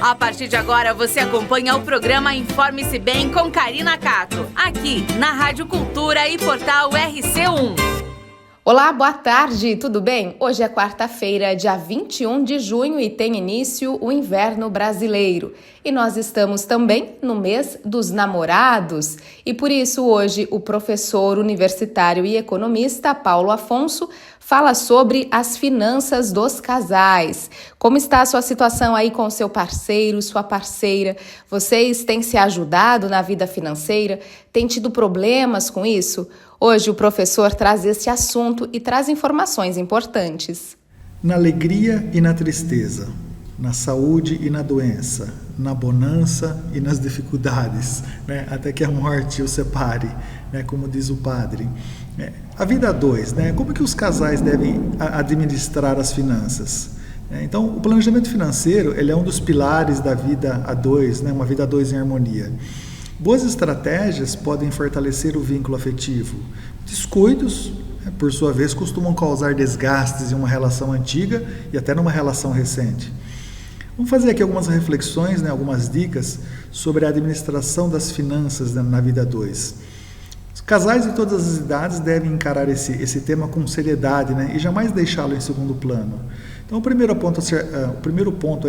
A partir de agora, você acompanha o programa Informe-se Bem com Karina Cato, aqui na Rádio Cultura e Portal RC1. Olá, boa tarde, tudo bem? Hoje é quarta-feira, dia 21 de junho e tem início o inverno brasileiro. E nós estamos também no mês dos namorados. E por isso hoje o professor universitário e economista Paulo Afonso fala sobre as finanças dos casais. Como está a sua situação aí com seu parceiro, sua parceira? Vocês têm se ajudado na vida financeira? Têm tido problemas com isso? Hoje o professor traz esse assunto e traz informações importantes. Na alegria e na tristeza, na saúde e na doença, na bonança e nas dificuldades, né? Até que a morte os separe, né? Como diz o padre. A vida a dois, né? Como que os casais devem administrar as finanças? Então, o planejamento financeiro ele é um dos pilares da vida a dois, né? Uma vida a dois em harmonia. Boas estratégias podem fortalecer o vínculo afetivo. Descuidos, por sua vez, costumam causar desgastes em uma relação antiga e até numa relação recente. Vamos fazer aqui algumas reflexões, né, algumas dicas sobre a administração das finanças na vida a dois. Os casais de todas as idades devem encarar esse tema com seriedade, né, e jamais deixá-lo em segundo plano. Então, o primeiro ponto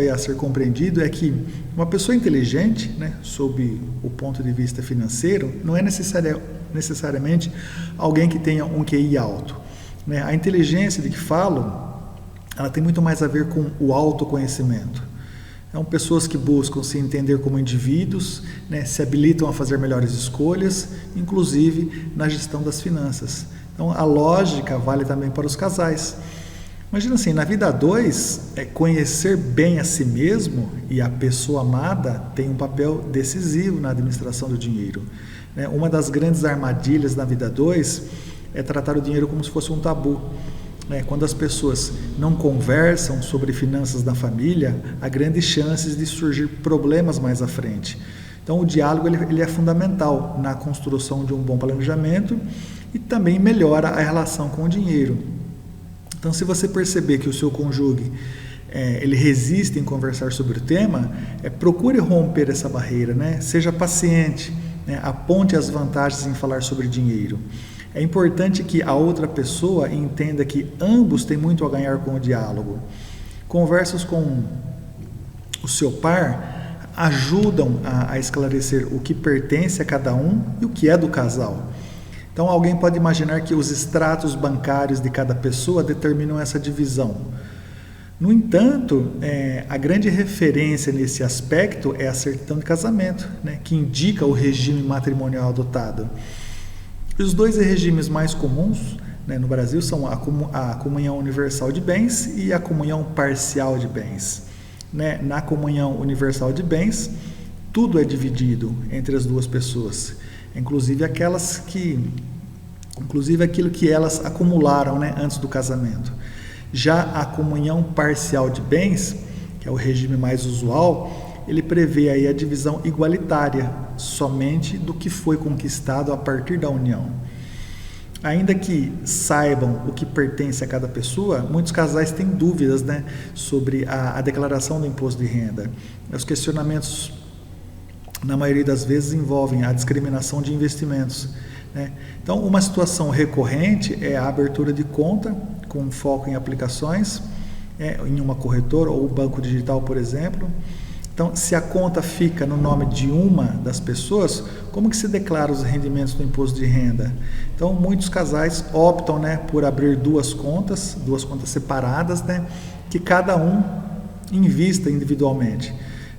a ser compreendido é que uma pessoa inteligente, né, sob o ponto de vista financeiro, não é necessariamente alguém que tenha um QI alto, né? A inteligência de que falo, ela tem muito mais a ver com o autoconhecimento. São pessoas que buscam se entender como indivíduos, né, se habilitam a fazer melhores escolhas, inclusive na gestão das finanças. Então, a lógica vale também para os casais. Imagina assim, na vida a dois, conhecer bem a si mesmo e a pessoa amada tem um papel decisivo na administração do dinheiro. Uma das grandes armadilhas na vida a dois é tratar o dinheiro como se fosse um tabu. Quando as pessoas não conversam sobre finanças na família, há grandes chances de surgir problemas mais à frente. Então, o diálogo ele é fundamental na construção de um bom planejamento e também melhora a relação com o dinheiro. Então, se você perceber que o seu cônjuge ele resiste em conversar sobre o tema, procure romper essa barreira, né? Seja paciente, né? Aponte as vantagens em falar sobre dinheiro. É importante que a outra pessoa entenda que ambos têm muito a ganhar com o diálogo. Conversas com o seu par ajudam a esclarecer o que pertence a cada um e o que é do casal. Então, alguém pode imaginar que os extratos bancários de cada pessoa determinam essa divisão. No entanto, a grande referência nesse aspecto é a certidão de casamento, né, que indica o regime matrimonial adotado. Os dois regimes mais comuns, né, no Brasil são a comunhão universal de bens e a comunhão parcial de bens. Né? Na comunhão universal de bens, tudo é dividido entre as duas pessoas. Inclusive aquilo que elas acumularam, né, antes do casamento. Já a comunhão parcial de bens, que é o regime mais usual, ele prevê aí a divisão igualitária somente do que foi conquistado a partir da união. Ainda que saibam o que pertence a cada pessoa, muitos casais têm dúvidas, né, sobre a declaração do imposto de renda. Os questionamentos na maioria das vezes envolvem a discriminação de investimentos, né? Então, uma situação recorrente é a abertura de conta com foco em aplicações, em uma corretora ou banco digital, por exemplo. Então, se a conta fica no nome de uma das pessoas, como que se declara os rendimentos do imposto de renda? Então, muitos casais optam, né, por abrir duas contas separadas, né, que cada um invista individualmente.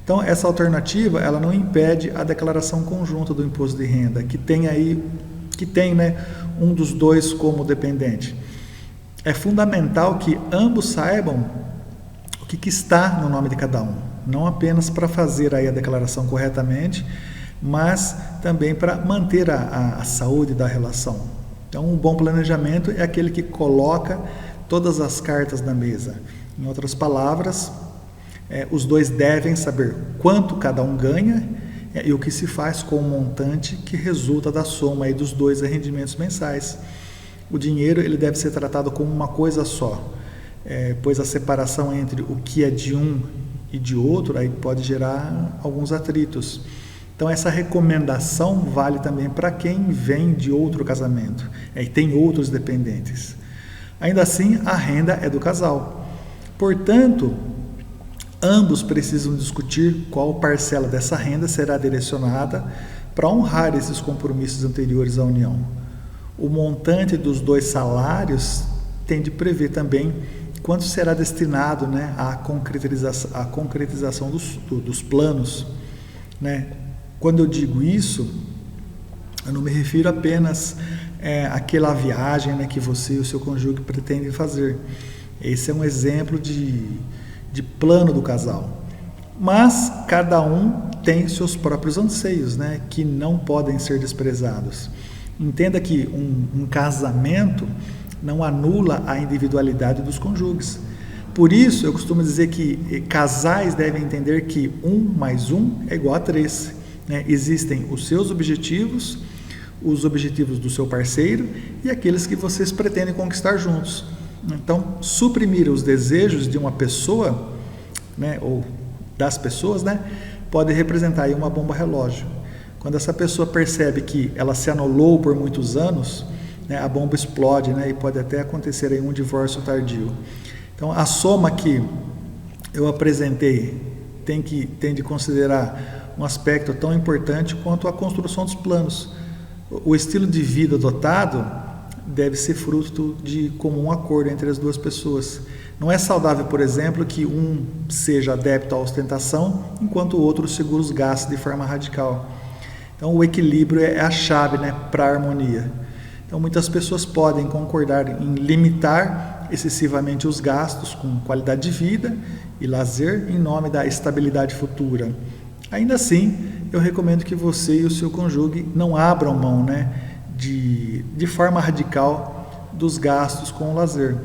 Então, essa alternativa, ela não impede a declaração conjunta do imposto de renda, que tem, né, um dos dois como dependente. É fundamental que ambos saibam o que está no nome de cada um, não apenas para fazer aí a declaração corretamente, mas também para manter a saúde da relação. Então, um bom planejamento é aquele que coloca todas as cartas na mesa. Em outras palavras, os dois devem saber quanto cada um ganha e o que se faz com o montante que resulta da soma aí dos dois rendimentos mensais. O dinheiro ele deve ser tratado como uma coisa só, pois a separação entre o que é de um e de outro, aí pode gerar alguns atritos. Então essa recomendação vale também para quem vem de outro casamento e tem outros dependentes. Ainda assim, a renda é do casal. Portanto, ambos precisam discutir qual parcela dessa renda será direcionada para honrar esses compromissos anteriores à união. O montante dos 2 salários tem de prever também quanto será destinado, né, à concretização dos planos. Né? Quando eu digo isso, eu não me refiro apenas àquela viagem, né, que você e o seu cônjuge pretendem fazer. Esse é um exemplo de plano do casal. Mas cada um tem seus próprios anseios, né, que não podem ser desprezados. Entenda que um casamento não anula a individualidade dos cônjuges. Por isso, eu costumo dizer que casais devem entender que 1 mais 1 é igual a 3. Né? Existem os seus objetivos, os objetivos do seu parceiro e aqueles que vocês pretendem conquistar juntos. Então, suprimir os desejos de uma pessoa, né, ou das pessoas, né, pode representar aí uma bomba relógio. Quando essa pessoa percebe que ela se anulou por muitos anos, né, a bomba explode, né, e pode até acontecer aí um divórcio tardio. Então, a soma que eu apresentei tem de considerar um aspecto tão importante quanto a construção dos planos. O estilo de vida adotado deve ser fruto de comum acordo entre as duas pessoas. Não é saudável, por exemplo, que um seja adepto à ostentação, enquanto o outro segura os gastos de forma radical. Então, o equilíbrio é a chave, né, para a harmonia. Então, muitas pessoas podem concordar em limitar excessivamente os gastos com qualidade de vida e lazer em nome da estabilidade futura. Ainda assim, eu recomendo que você e o seu cônjuge não abram mão, né, de forma radical dos gastos com o lazer.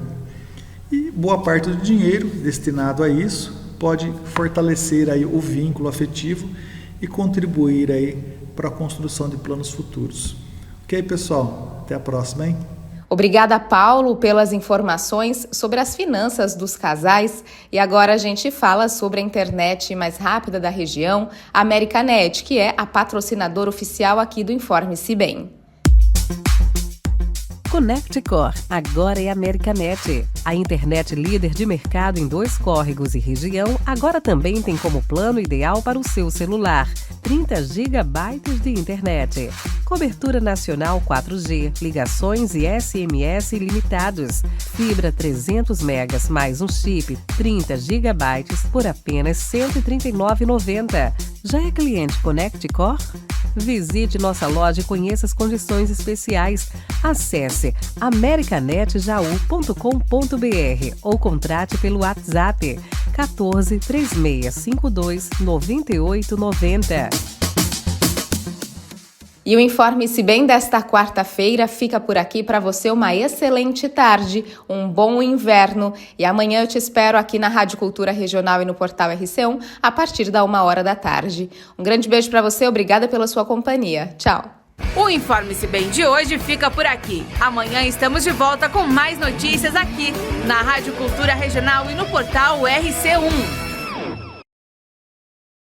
E boa parte do dinheiro destinado a isso pode fortalecer aí o vínculo afetivo e contribuir aí para a construção de planos futuros. Ok, pessoal? Até a próxima, hein? Obrigada, Paulo, pelas informações sobre as finanças dos casais. E agora a gente fala sobre a internet mais rápida da região, a Americanet, que é a patrocinadora oficial aqui do Informe-se Bem. ConnectCore, agora é Americanet. A internet líder de mercado em 2 córregos e região, agora também tem como plano ideal para o seu celular. 30 GB de internet. Cobertura nacional 4G, ligações e SMS ilimitados. Fibra 300 megas mais um chip, 30 GB por apenas R$ 139,90. Já é cliente ConnectCore? Visite nossa loja e conheça as condições especiais. Acesse americanetjaú.com.br ou contrate pelo WhatsApp 14 3652 9890. E o Informe-se Bem desta quarta-feira fica por aqui. Para você uma excelente tarde, um bom inverno, e amanhã eu te espero aqui na Rádio Cultura Regional e no portal RC1 a partir da 13h da tarde. Um grande beijo para você, obrigada pela sua companhia. Tchau. O Informe-se Bem de hoje fica por aqui. Amanhã estamos de volta com mais notícias aqui na Rádio Cultura Regional e no portal RC1.